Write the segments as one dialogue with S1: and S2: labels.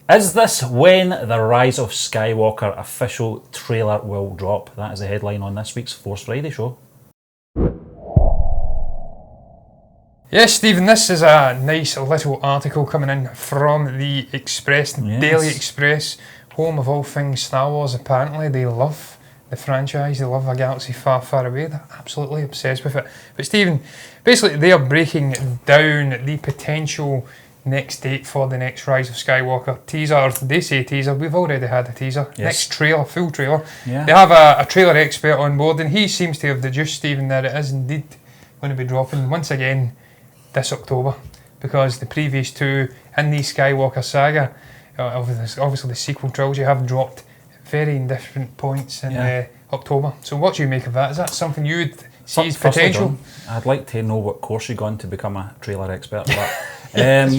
S1: Is this when the Rise of Skywalker official trailer will drop? That is the headline on this week's Force Friday show.
S2: Yes, Stephen, this is a nice little article coming in from the Express, Daily Express, home of all things Star Wars. Apparently they love the franchise, they love a galaxy far, far away, they're absolutely obsessed with it. But Stephen, basically they are breaking down the potential next date for the next Rise of Skywalker teaser, or they say teaser, we've already had a teaser, next trailer, full trailer. They have a trailer expert on board and he seems to have deduced, Stephen, that it is indeed going to be dropping once again this October, because the previous two in the Skywalker saga, obviously the sequel trilogy, have dropped at very different points in October. So what do you make of that? Is that something you'd see as potential?
S1: I'd like to know what course you're going to become a trailer expert, but I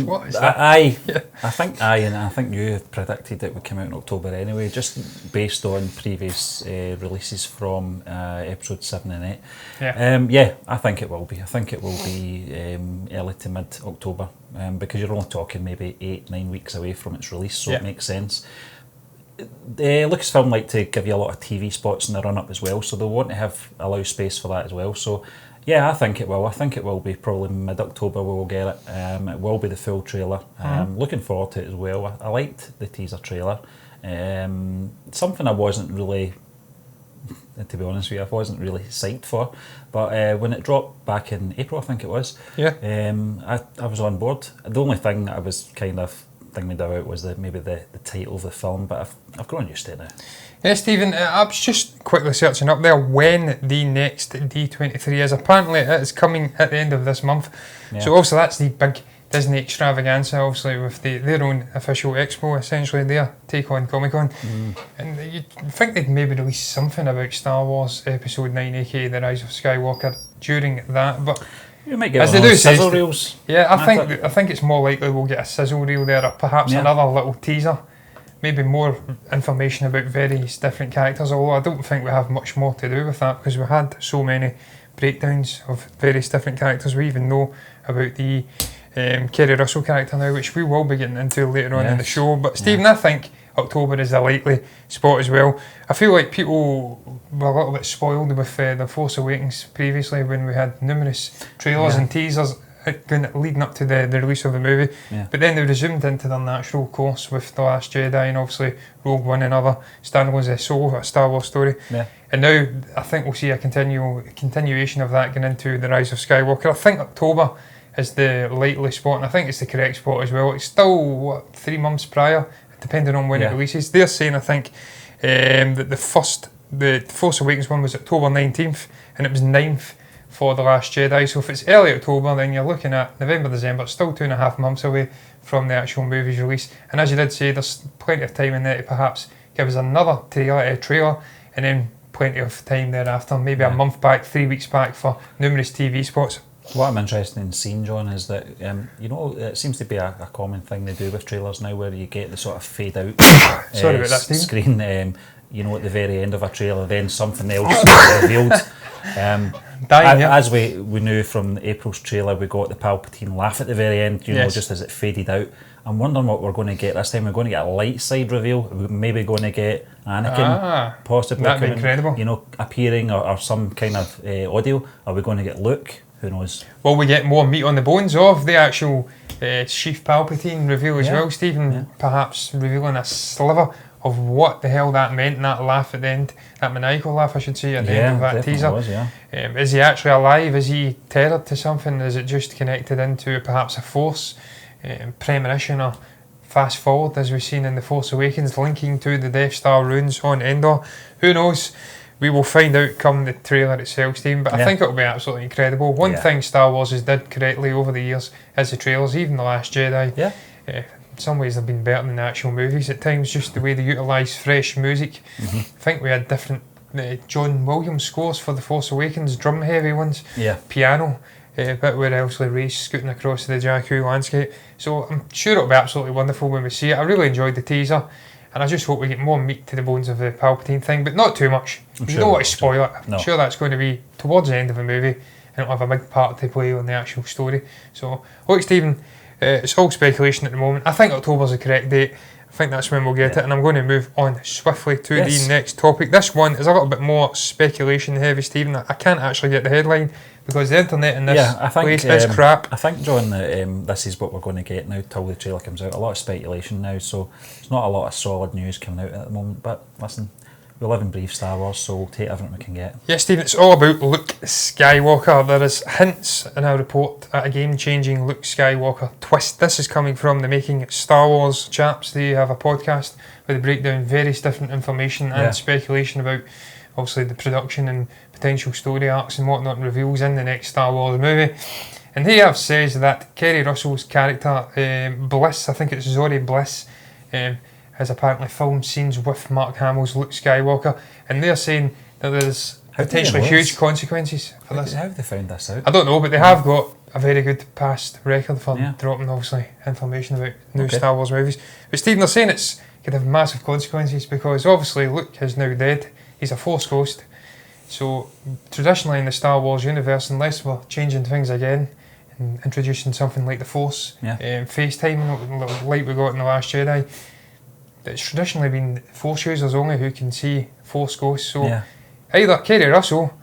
S1: think you have predicted it would come out in October anyway, just based on previous releases from episode 7 and 8. I think it will be. I think it will be early to mid-October, because you're only talking maybe 8-9 weeks away from its release, so it makes sense. Lucasfilm like to give you a lot of TV spots in the run-up as well, so they'll want to allow space for that as well. So yeah, I think it will. I think it will be probably mid-October we will get it. It will be the full trailer. Looking forward to it as well. I liked the teaser trailer. Something I wasn't really, to be honest with you, I wasn't really psyched for. But when it dropped back in April, I think it was, I was on board. The only thing that I was kind of thinking about was maybe the title of the film, but I've grown used to it now.
S2: Yeah, Stephen, I was just quickly searching up there when the next D23 is. Apparently it is coming at the end of this month. So also that's the big Disney extravaganza, obviously with their own official expo, essentially their take on Comic-Con. And you'd think they'd maybe release something about Star Wars Episode 9, aka The Rise of Skywalker, during that, but
S1: you might get one of those sizzle reels.
S2: Yeah, I think it's more likely we'll get a sizzle reel there, or perhaps another little teaser. Maybe more information about various different characters, although I don't think we have much more to do with that, because we had so many breakdowns of various different characters. We even know about the Kerry Russell character now, which we will be getting into later on in the show. But Stephen, I think October is a likely spot as well. I feel like people were a little bit spoiled with The Force Awakens previously, when we had numerous trailers and teasers leading up to the release of the movie, but then they resumed into their natural course with The Last Jedi and obviously Rogue One and other standalones, a Star Wars story. And now I think we'll see a continuation of that going into The Rise of Skywalker. I think October is the likely spot, and I think it's the correct spot as well. It's still 3 months prior, depending on when it releases. They're saying, I think, that the Force Awakens one was October 19th, and it was 9th for The Last Jedi. So if it's early October, then you're looking at November, December, still 2.5 months away from the actual movie's release. And as you did say, there's plenty of time in there to perhaps give us another trailer, and then plenty of time thereafter, maybe a month back, 3 weeks back, for numerous TV spots.
S1: What I'm interested in seeing, John, is that it seems to be a common thing they do with trailers now, where you get the sort of fade out
S2: Sorry about that,
S1: screen, at the very end of a trailer, then something else is revealed. As we knew from April's trailer, we got the Palpatine laugh at the very end, just as it faded out. I'm wondering what we're going to get this time. We're going to get a light side reveal. We're maybe going to get Anakin possibly appearing, or some kind of audio. Are we going to get Luke? Who knows? Well,
S2: we get more meat on the bones of the actual Chief Palpatine reveal as well, Stephen, perhaps revealing a sliver of what the hell that meant, and that laugh at the end, that maniacal laugh I should say, at the end of that teaser. Was, is he actually alive? Is he tethered to something? Is it just connected into perhaps a Force premonition, or fast forward as we've seen in The Force Awakens, linking to the Death Star ruins on Endor? Who knows? We will find out come the trailer itself, Stephen, but I think it'll be absolutely incredible. One thing Star Wars has did correctly over the years is the trailers, even The Last Jedi. In some ways they've been better than the actual movies at times, just the way they utilise fresh music. I think we had different John Williams scores for The Force Awakens, drum heavy ones, piano, bit where obviously Rey's scooting across the Jakku landscape. So I'm sure it'll be absolutely wonderful when we see it. I really enjoyed the teaser, and I just hope we get more meat to the bones of the Palpatine thing, but not too much. You don't want to spoil it. I'm sure that's going to be towards the end of the movie, and it'll have a big part to play on the actual story. So, look, Stephen, it's all speculation at the moment. I think October's the correct date. I think that's when we'll get it, and I'm going to move on swiftly to the next topic. This one is a little bit more speculation heavy, Stephen. I can't actually get the headline because the internet in this place is crap.
S1: I think, John, that this is what we're going to get now till the trailer comes out. A lot of speculation now, so there's not a lot of solid news coming out at the moment. But listen, we live and breathe Star Wars, so we'll take everything we can get.
S2: Yes, Stephen, it's all about Luke Skywalker. There is hints in our report at a game-changing Luke Skywalker twist. This is coming from the Making Star Wars chaps. They have a podcast where they break down various different information and speculation about, obviously, the production and potential story arcs and whatnot and reveals in the next Star Wars movie. And they have says that Kerry Russell's character, Bliss, I think it's Zori Bliss, has apparently filmed scenes with Mark Hamill's Luke Skywalker, and they're saying that there's potentially huge consequences for this.
S1: How have they found this out?
S2: I don't know, but they have got a very good past record for dropping, obviously, information about new Star Wars movies. But Stephen, they're saying it's could have massive consequences because obviously Luke is now dead. He's a Force ghost. So traditionally in the Star Wars universe, unless we're changing things again and introducing something like the Force, FaceTime like we got in The Last Jedi, it's traditionally been Force users only who can see Force ghosts. So either Kerry Russell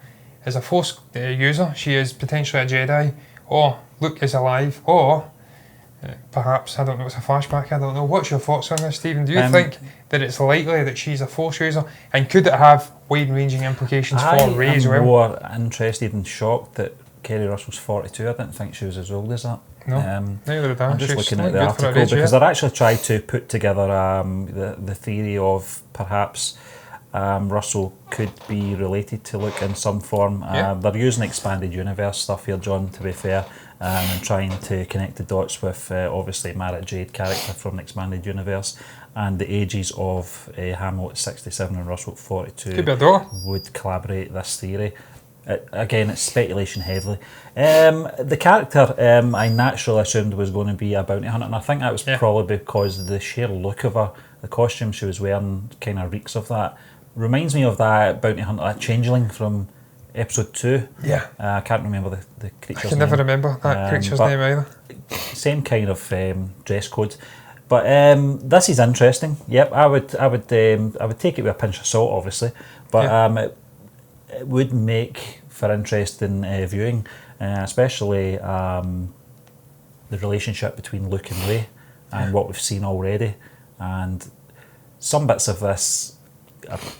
S2: is a Force user, she is potentially a Jedi, or Luke is alive, or perhaps, I don't know, it's a flashback, I don't know. What's your thoughts on this, Stephen? Do you think that it's likely that she's a Force user, and could it have wide-ranging implications for Rey as well?
S1: I'm more interested and shocked that Kerry Russell's 42. I didn't think she was as old as that.
S2: No, neither did I.
S1: I'm just looking at the article because they're actually tried to put together the theory of perhaps Russell could be related to Luke in some form. They're using expanded universe stuff here, John, to be fair, and trying to connect the dots with obviously Mara Jade character from the expanded universe, and the ages of Hamill at 67 and Russell at 42
S2: could be a door.
S1: Would collaborate this theory. Again, it's speculation heavily. The character I naturally assumed was going to be a bounty hunter, and I think that was probably because the sheer look of her, the costume she was wearing kind of reeks of that. Reminds me of that bounty hunter, that changeling from episode 2. I can't remember the creature's name.
S2: I can never remember that creature's name either.
S1: Same kind of dress code. But this is interesting. Yep, I would take it with a pinch of salt, obviously. But it would make for interesting viewing, especially the relationship between Luke and Rey and what we've seen already. And some bits of this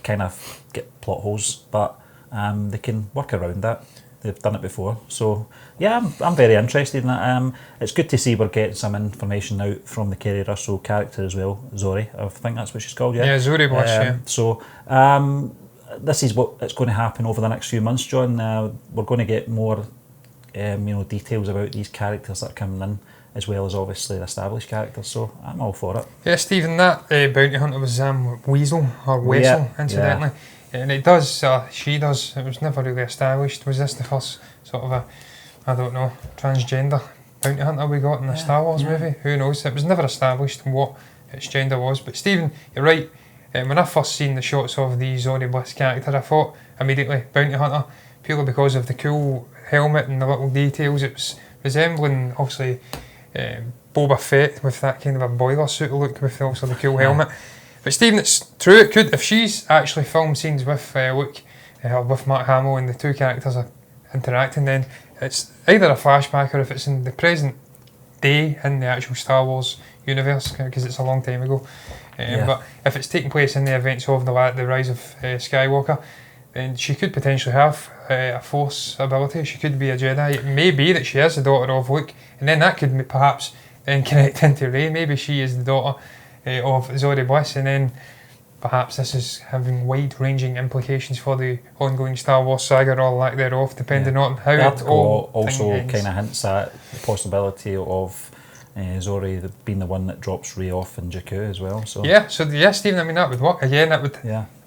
S1: kind of get plot holes, but they can work around that. They've done it before. So, yeah, I'm very interested in it. It's good to see we're getting some information out from the Kerry Russell character as well, Zori. I think that's what she's called,
S2: Yeah, Zori Bliss,
S1: So, this is what it's going to happen over the next few months, John. We're going to get more details about these characters that are coming in, as well as obviously the established characters, so I'm all for it.
S2: Yeah, Stephen, that bounty hunter was Wesell, incidentally. And it does, she does, it was never really established. Was this the first sort of transgender bounty hunter we got in a Star Wars movie? Who knows? It was never established what its gender was. But Stephen, you're right. When I first seen the shots of the Zori Bliss character, I thought immediately bounty hunter, purely because of the cool helmet and the little details. It was resembling, obviously, Boba Fett with that kind of a boiler suit look with also the cool helmet. But Stephen, it's true, it could, if she's actually filmed scenes with Luke, with Mark Hamill, and the two characters are interacting, then it's either a flashback or if it's in the present day in the actual Star Wars universe, because it's a long time ago. But if it's taking place in the events of the Rise of Skywalker, then she could potentially have a Force ability. She could be a Jedi. It may be that she is the daughter of Luke, and then that could perhaps then connect into Rey. Maybe she is the daughter of Zori Bliss, and then perhaps this is having wide-ranging implications for the ongoing Star Wars saga or lack thereof, depending on how it all
S1: also kind of hints at the possibility of Zori being the one that drops Rey off in Jakku as well. So Stephen, I mean, that would work. Again, that would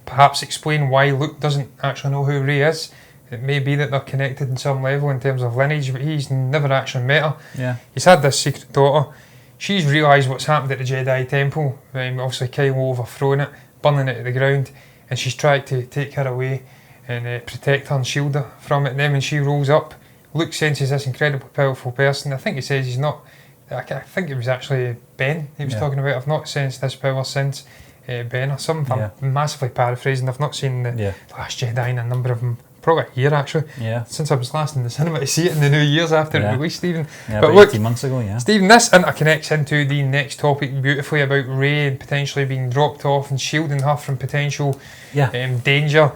S1: perhaps explain why Luke doesn't actually know who Rey is. It may be that they're connected in some level in terms of lineage, but he's never actually met her. He's had this secret daughter. She's realised what's happened at the Jedi Temple. Obviously, Kylo overthrown it, burning it to the ground, and she's tried to take her away and protect her and shield her from it. And then when she rolls up, Luke senses this incredibly powerful person. I think he says he's not
S2: I think it was actually Ben he was talking about. I've not sensed this power since Ben or something. I'm massively paraphrasing. I've not seen the Last Jedi in a number of them. Probably a year actually. Yeah. Since I was last in the cinema to see it in the New Year's after it released, Stephen.
S1: Yeah, but look, 18 months ago,
S2: Stephen, this interconnects into the next topic beautifully about Rey and potentially being dropped off and shielding her from potential danger.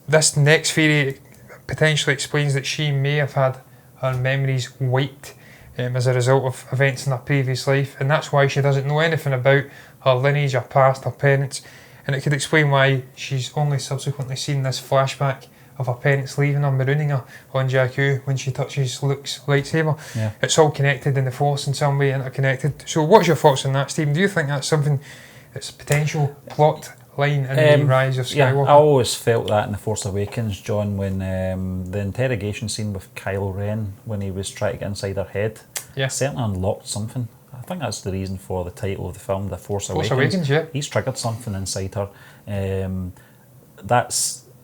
S2: This next theory potentially explains that she may have had her memories wiped as a result of events in her previous life, and that's why she doesn't know anything about her lineage, her past, her parents, and it could explain why she's only subsequently seen this flashback of her parents leaving her, marooning her on Jakku when she touches Luke's lightsaber. Yeah. It's all connected in the Force in some way, interconnected. So what's your thoughts on that, Stephen? Do you think that's something that's a potential plot line in the Rise of Skywalker?
S1: Yeah, I always felt that in The Force Awakens, John, when the interrogation scene with Kylo Ren, when he was trying to get inside her head, certainly unlocked something. I think that's the reason for the title of the film, The Force Awakens. He's triggered something inside her.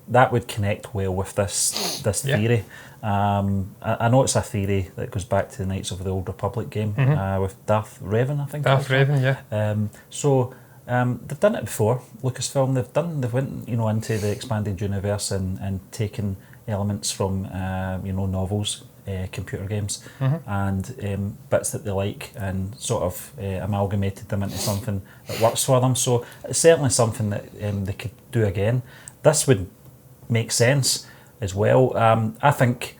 S1: That would connect well with this theory. I know it's a theory that goes back to the Knights of the Old Republic game with Darth Revan, I think.
S2: Darth Revan,
S1: So they've done it before. Lucasfilm, they've went into the expanded universe and taken elements from novels, computer games, and bits that they like, and sort of amalgamated them into something that works for them. So it's certainly something that they could do again. This would make sense as well. I think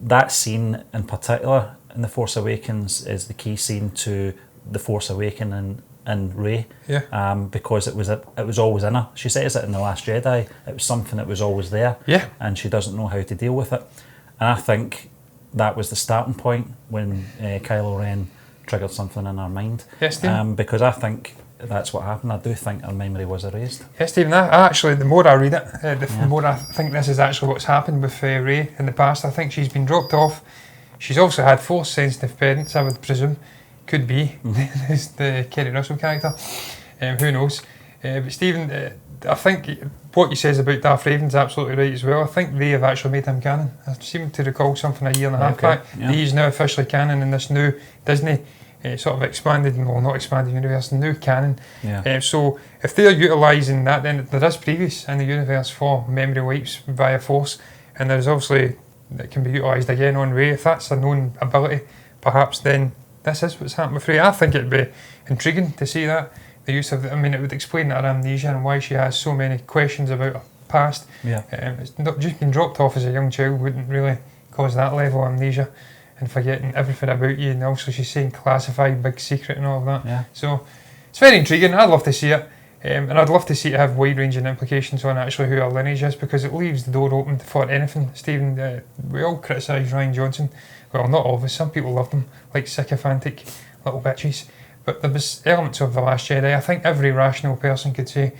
S1: that scene in particular in The Force Awakens is the key scene to The Force Awakening and Rey, because it was always in her. She says it in The Last Jedi. It was something that was always there, and she doesn't know how to deal with it. And I think that was the starting point when Kylo Ren triggered something in her mind.
S2: Yes, Stephen.
S1: Because I think that's what happened. I do think her memory was erased.
S2: Yes, Stephen. I actually, the more I read it, the more I think this is actually what's happened with Rey in the past. I think she's been dropped off. She's also had Force-sensitive parents, I would presume. Could be. It's the Kerry Russell character. Who knows? But Stephen, I think what you says about Darth Raven's absolutely right as well. I think they have actually made him canon. I seem to recall something a year and a half back. Yeah. He's now officially canon in this new Disney sort of expanded, well, not expanded universe, new canon. Yeah. So if they're utilising that, then there is previous in the universe for memory wipes via Force, and there's obviously that can be utilised again on Rey. If that's a known ability, perhaps then this is what's happened with Rey. I think it'd be intriguing to see that. The use of, it would explain her amnesia and why she has so many questions about her past. Yeah. It's not just being dropped off as a young child wouldn't really cause that level of amnesia and forgetting everything about you. And also she's saying classified, big secret and all of that. Yeah. So it's very intriguing. I'd love to see it. And I'd love to see it have wide-ranging implications on actually who our lineage is, because it leaves the door open for anything. Stephen, we all criticise Rian Johnson. Well, not all of us. Some people love them, like sycophantic little bitches. But there was elements of The Last Jedi, I think every rational person could say,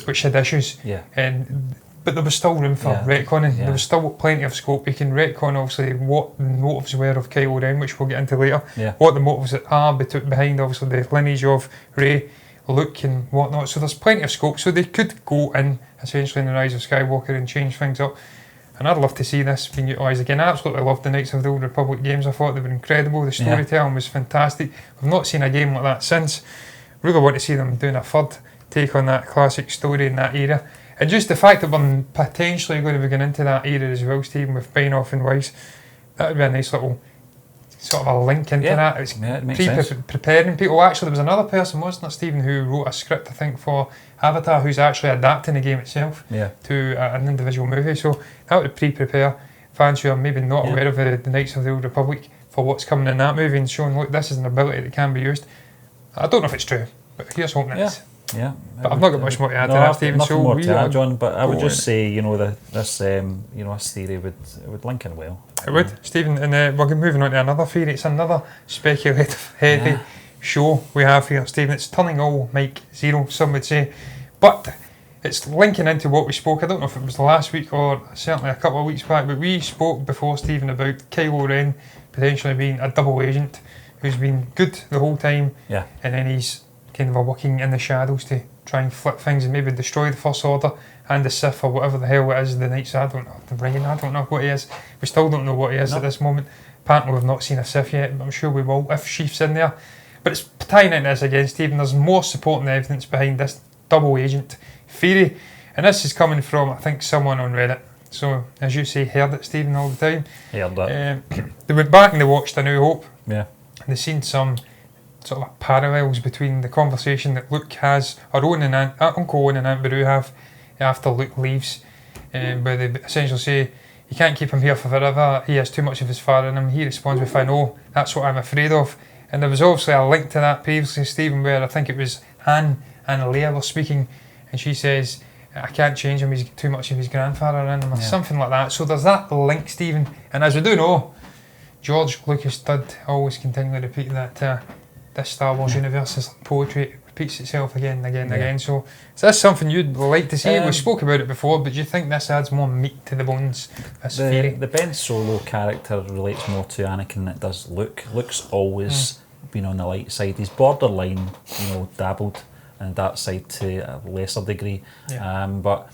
S2: which had issues. Yeah. But there was still room for retconning. Yeah. There was still plenty of scope. You can retcon, obviously, what the motives were of Kylo Ren, which we'll get into later. Yeah. What the motives are behind, obviously, the lineage of Rey, Luke and whatnot. So there's plenty of scope. So they could go in, essentially, in The Rise of Skywalker and change things up. And I'd love to see this being utilised again. I absolutely loved the Knights of the Old Republic games. I thought they were incredible. The storytelling was fantastic. We've not seen a game like that since. Really want to see them doing a third take on that classic story in that era. And just the fact that we're potentially going to be going into that era as well, Stephen, with Bainoff and Weiss, that would be a nice little sort of a link into that. It's preparing people. Actually, there was another person, wasn't there, Stephen, who wrote a script, I think, for Avatar, who's actually adapting the game itself to an individual movie. So that would prepare fans who are maybe not aware of the Knights of the Old Republic for what's coming in that movie and showing, look, this is an ability that can be used. I don't know if it's true, but here's hoping it is. Yeah, but I've not got much more to add to that, Stephen.
S1: Nothing more to add, John. But I would just say, this theory would link in well.
S2: It would, Stephen. And we're moving on to another theory. It's another speculative heavy show we have here, Stephen. It's turning all Mike zero, some would say, but it's linking into what we spoke. I don't know if it was last week or certainly a couple of weeks back, but we spoke before, Stephen, about Kylo Ren potentially being a double agent who's been good the whole time, and then he's kind of working in the shadows to try and flip things and maybe destroy the First Order and the Sith or whatever the hell it is, the Knights, I don't know, the Ring, I don't know what he is. We still don't know what he is at this moment. Apparently we've not seen a Sith yet, but I'm sure we will if Sheaf's in there. But it's tying into this again, Stephen, there's more supporting evidence behind this double agent theory, and this is coming from, I think, someone on Reddit. So, as you say, heard it, Stephen, all the time.
S1: Heard it.
S2: They went back and they watched A New Hope.
S1: Yeah.
S2: And they seen some sort of parallels between the conversation that Luke has, or Owen and Uncle Owen and Aunt Beru have after Luke leaves, where they essentially say, you can't keep him here for forever, he has too much of his father in him. He responds with, I know, that's what I'm afraid of. And there was obviously a link to that previously, Stephen, where I think it was Han and Leia were speaking, and she says, I can't change him, he's got too much of his grandfather in him, or something like that. So there's that link, Stephen. And as we do know, George Lucas did always continually repeat that this Star Wars universe is like poetry, it repeats itself again and again and again. So is this something you'd like to see? We spoke about it before, but do you think this adds more meat to the bones, this theory?
S1: The Ben Solo character relates more to Anakin than it does Luke. Luke's always been on the light side. He's borderline, dabbled in that side to a lesser degree. But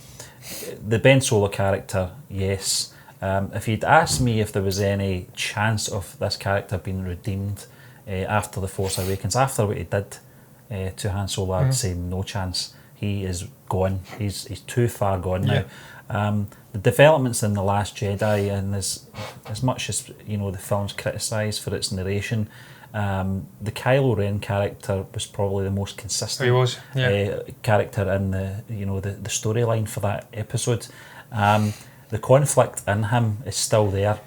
S1: the Ben Solo character, yes. If you'd asked me if there was any chance of this character being redeemed after The Force Awakens, after what he did to Han Solo, I'd say no chance. He is gone. He's too far gone now. The developments in The Last Jedi, and as much as the film's criticised for its narration, the Kylo Ren character was probably the most consistent character in the storyline for that episode. The conflict in him is still there.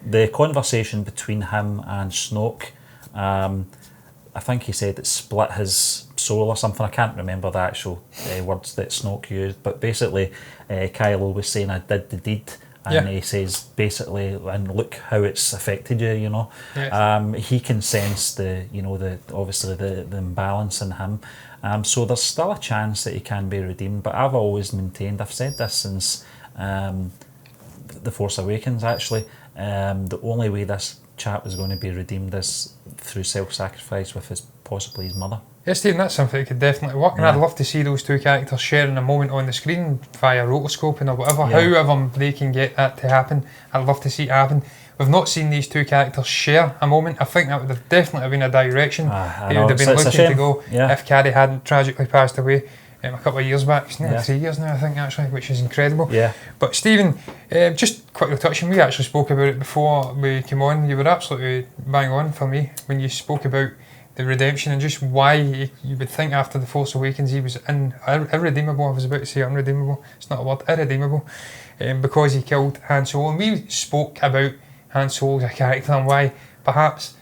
S1: The conversation between him and Snoke, I think he said it split his soul or something. I can't remember the actual words that Snoke used, but basically Kylo was saying, I did the deed, and he says basically, and look how it's affected you. He can sense the obviously the imbalance in him. So there's still a chance that he can be redeemed, but I've always maintained, I've said this since The Force Awakens actually, the only way this chap is going to be redeemed is through self-sacrifice with possibly his mother. Yes,
S2: Stephen, that's something that could definitely work, and I'd love to see those two characters sharing a moment on the screen via rotoscoping or whatever, however they can get that to happen. I'd love to see it happen. We've not seen these two characters share a moment. I think that would have definitely been a direction they would have been looking to go if Carrie hadn't tragically passed away a couple of years back. It's nearly 3 years now, I think, actually, which is incredible. But Stephen, just quickly touching, we actually spoke about it before we came on. You were absolutely bang on for me when you spoke about the redemption and just why you would think after The Force Awakens he was irredeemable. I was about to say unredeemable, it's not a word, irredeemable, because he killed Han Solo. And we spoke about Han Solo as a character and why perhaps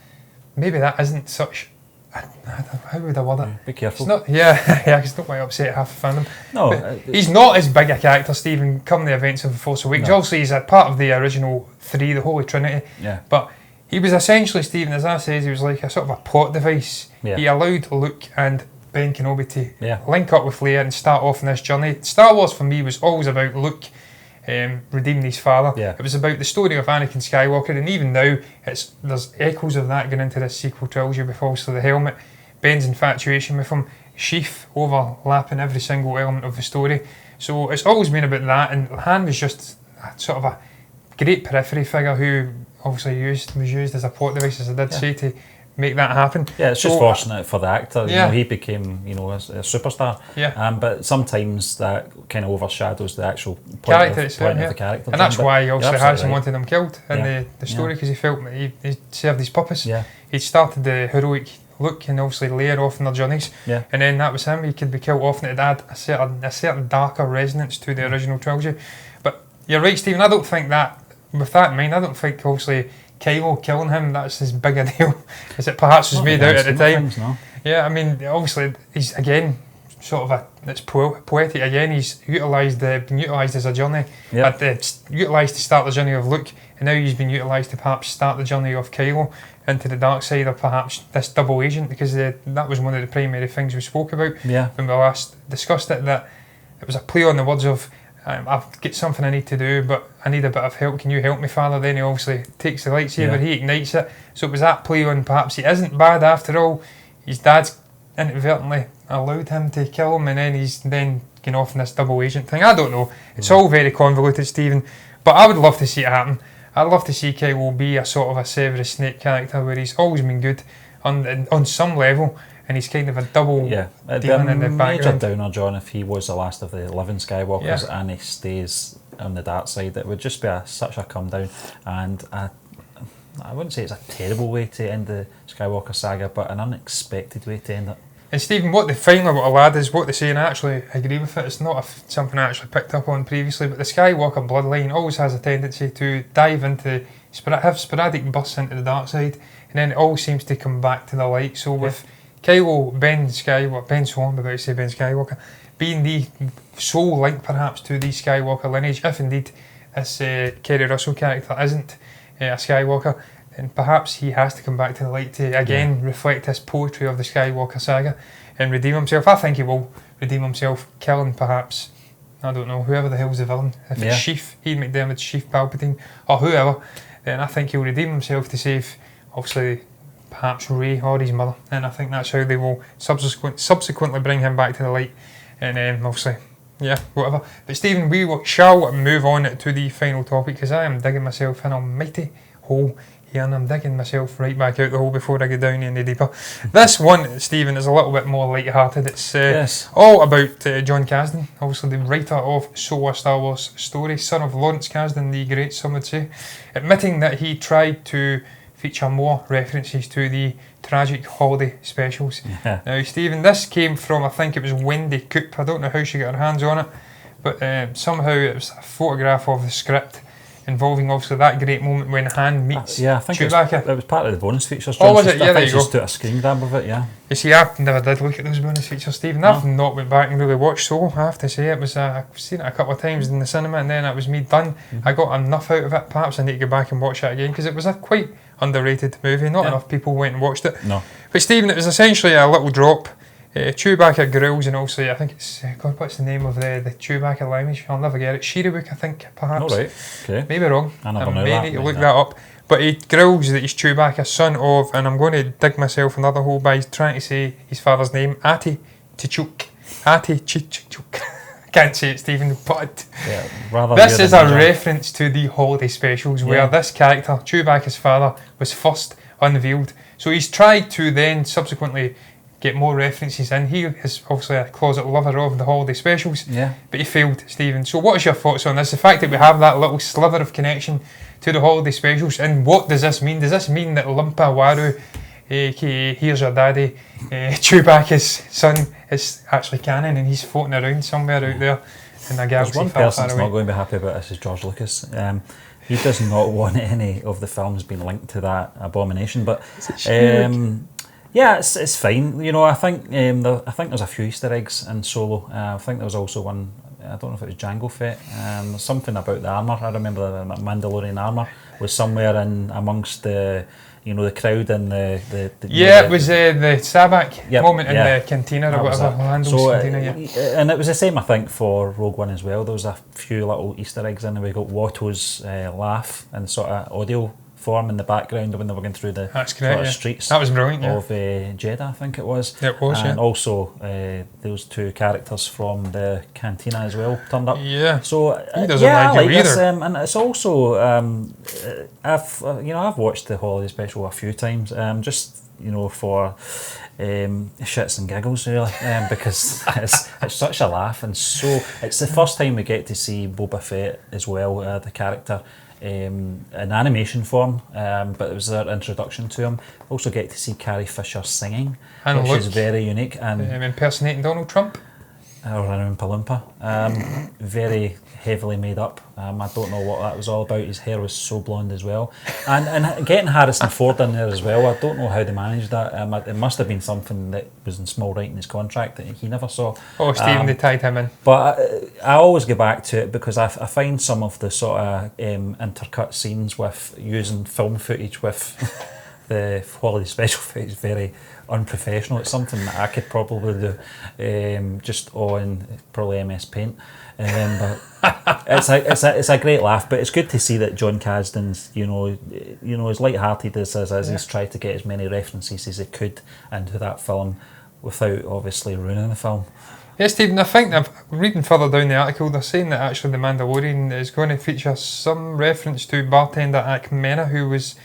S2: maybe that isn't such, how would I word it?
S1: Be careful.
S2: It's not, because I don't want to upset half the fandom.
S1: No,
S2: he's not as big a character, Stephen, come the events of The Force Awakens. Obviously he's a part of the original three, the Holy Trinity, but he was essentially, Stephen, as I said, he was like a sort of a plot device. He allowed Luke and Ben Kenobi to link up with Leia and start off on this journey. Star Wars for me was always about Luke redeeming his father. It was about the story of Anakin Skywalker, and even now there's echoes of that going into this sequel trilogy with also the helmet, Ben's infatuation with him, Sheaf overlapping every single element of the story. So it's always been about that, and Han was just sort of a great periphery figure who obviously was used as a plot device, as I did say, to make that happen.
S1: It's just fortunate for the actor. He became, a superstar. But sometimes that kind of overshadows the actual point of the character.
S2: And that's why obviously Harrison wanted him killed in the story, because he felt that he served his purpose. He started the heroic Luke and obviously Leia off on their journeys, and then that was him. He could be killed off, and it add a certain darker resonance to the original trilogy. But you're right, Stephen. I don't think that, with that in mind, I don't think obviously Kylo killing him, that's as big a deal as it perhaps was made out at the time. I mean, obviously he's again sort of it's poetic again. He's been utilised as a journey, utilised to start the journey of Luke, and now he's been utilised to perhaps start the journey of Kylo into the dark side, or perhaps this double agent, because that was one of the primary things we spoke about when we last discussed it, that it was a play on the words of I've got something I need to do, but I need a bit of help. Can you help me, Father? Then he obviously takes the lightsaber, he ignites it. So it was that play on perhaps he isn't bad after all. His dad's inadvertently allowed him to kill him, and then he's going off in this double agent thing. I don't know. It's all very convoluted, Stephen. But I would love to see it happen. I'd love to see Kylo be a sort of a Severus Snape character where he's always been good on some level, and he's kind of a double demon in the background.
S1: Major downer, John, if he was the last of the living Skywalkers and he stays on the dark side. It would just be such a come down, and I wouldn't say it's a terrible way to end the Skywalker saga, but an unexpected way to end it.
S2: And Stephen, what I'll add is what they say, and I actually agree with it. It's not something I actually picked up on previously, but the Skywalker bloodline always has a tendency to dive into, have sporadic bursts into the dark side, and then it all seems to come back to the light. So with Kylo, Ben Skywalker, being the sole link perhaps to the Skywalker lineage, if indeed this Kerry Russell character isn't a Skywalker, and perhaps he has to come back to the light to again reflect his poetry of the Skywalker saga and redeem himself. I think he will redeem himself, killing perhaps, I don't know, whoever the hell's the villain. If it's Sheev, Ian McDermott's Sheev Palpatine, or whoever, then I think he'll redeem himself to save, obviously, perhaps Rey or his mother. And I think that's how they will subsequently bring him back to the light. And obviously, whatever. But Stephen, shall move on to the final topic, because I am digging myself in a mighty hole here, and I'm digging myself right back out the hole before I get down any deeper. This one, Stephen, is a little bit more light-hearted. It's all about John Kasdan, obviously the writer of So a Star Wars Story, son of Lawrence Kasdan the Great, some would say, admitting that he tried to feature more references to the tragic holiday specials. Now, Stephen, this came from, I think it was Wendy Coop. I don't know how she got her hands on it, but somehow it was a photograph of the script involving obviously that great moment when Han meets Chewbacca.
S1: It was part of the bonus features.
S2: Oh, was it? Yeah, there you go.
S1: Just do a screen grab of it,
S2: You see, I never did look at those bonus features, Stephen. I've not went back and really watched Solo, I have to say. It was I've seen it a couple of times in the cinema, and then it was me done. I got enough out of it. Perhaps I need to go back and watch it again, because it was a quite underrated movie. Not enough people went and watched it.
S1: No.
S2: But Stephen, it was essentially a little drop. Chewbacca grills, and also I think it's what's the name of the Chewbacca language? I'll never get it. Shirabook, I think, perhaps.
S1: All right. Okay.
S2: Maybe wrong.
S1: I never knew
S2: may
S1: that.
S2: need to look that up. But he grills that he's Chewbacca, son of, and I'm going to dig myself another hole by trying to say his father's name, Ati Chichuk. Ati Chichuk. I can't say it, Stephen, but this is a reference to the holiday specials where this character, Chewbacca's father, was first unveiled. So he's tried to then subsequently get more references in. He is obviously a closet lover of the holiday specials, but he failed, Stephen. So what is your thoughts on this? The fact that we have that little sliver of connection to the holiday specials, and what does this mean? Does this mean that Limpa Waru, aka Here's Your Daddy, Chewbacca's son, is actually canon and he's floating around somewhere out there in a galaxy?
S1: There's one person that's not going to be happy about this is George Lucas. He does not want any of the films being linked to that abomination, but it's fine. You know, I think there's a few Easter eggs in Solo. I think there was also one. I don't know if it was Jango Fett. Something about the armour. I remember the Mandalorian armour was somewhere in amongst the crowd and the
S2: it was the Sabak moment in the cantina or whatever.
S1: And it was the same, I think, for Rogue One as well. There was a few little Easter eggs in there. We got Watto's laugh and sort of audio form in the background when they were going through the streets.
S2: That was brilliant.
S1: Of Jeddah, I think it was.
S2: It was,
S1: and also those two characters from the cantina as well turned up.
S2: Yeah.
S1: So
S2: he doesn't like you either.
S1: This, and it's also I've watched the holiday special a few times. Just for shits and giggles, really, because it's such a laugh, and so it's the first time we get to see Boba Fett as well, the character. In animation form, but it was their introduction to him. Also get to see Carrie Fisher singing, which is very unique, and
S2: impersonating Donald Trump
S1: or an Oompa Loompa. Very heavily made up. I don't know what that was all about. His hair was so blonde as well, and getting Harrison Ford in there as well. I don't know how they managed that. It must have been something that was in small writing in his contract that he never saw.
S2: Oh, Stephen, they tied him in.
S1: But I always go back to it because I find some of the sort of intercut scenes with using film footage with the holiday special footage very unprofessional. It's something that I could probably do just on probably MS Paint. But it's a great laugh. But it's good to see that John Kasdan's as light-hearted as he's tried to get as many references as he could into that film without obviously ruining the film.
S2: Yes, Stephen, I think I'm reading further down the article, they're saying that actually The Mandalorian is going to feature some reference to bartender Akmena, who was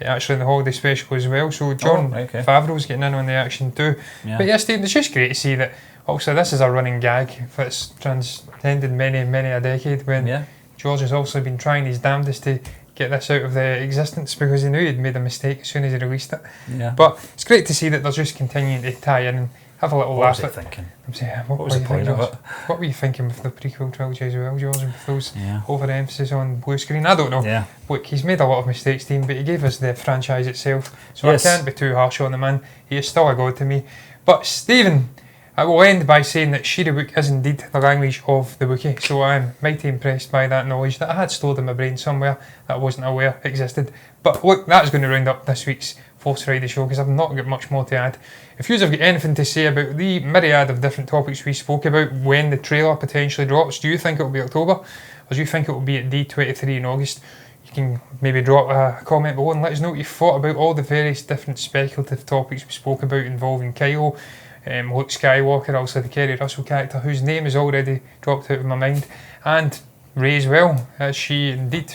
S2: actually in the holiday special as well. So John Favreau's getting in on the action too. Yeah. But yes, Stephen, it's just great to see that also this is a running gag that's transcended many a decade when George has also been trying his damnedest to get this out of the existence because he knew he'd made a mistake as soon as he released it. Yeah. But it's great to see that they're just continuing to tie in and have a little laugh at
S1: thinking.
S2: I'm saying, what was the point of it? What were you thinking with the prequel trilogy as well, George, and with those overemphasis on blue screen? I don't know. Yeah. Look, he's made a lot of mistakes, team, but he gave us the franchise itself, so I can't be too harsh on the man. He is still a god to me. But Stephen, I will end by saying that Shirawook is indeed the language of the Wookiee, so I am mighty impressed by that knowledge that I had stored in my brain somewhere that I wasn't aware existed. But look, that's going to round up this week's Force Friday show because I've not got much more to add. If you have got anything to say about the myriad of different topics we spoke about when the trailer potentially drops, do you think it will be October or do you think it will be at D23 in August? You can maybe drop a comment below and let us know what you thought about all the various different speculative topics we spoke about involving Kylo, Luke Skywalker, also the Kerry Russell character whose name is already dropped out of my mind, and Rey as well, as she indeed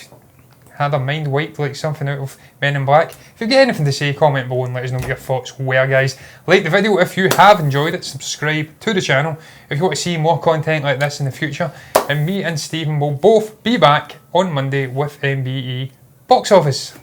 S2: had her mind wiped like something out of Men in Black. If you've got anything to say, comment below and let us know what your thoughts were, guys. Like the video if you have enjoyed it, subscribe to the channel if you want to see more content like this in the future, and me and Stephen will both be back on Monday with MBE Box Office.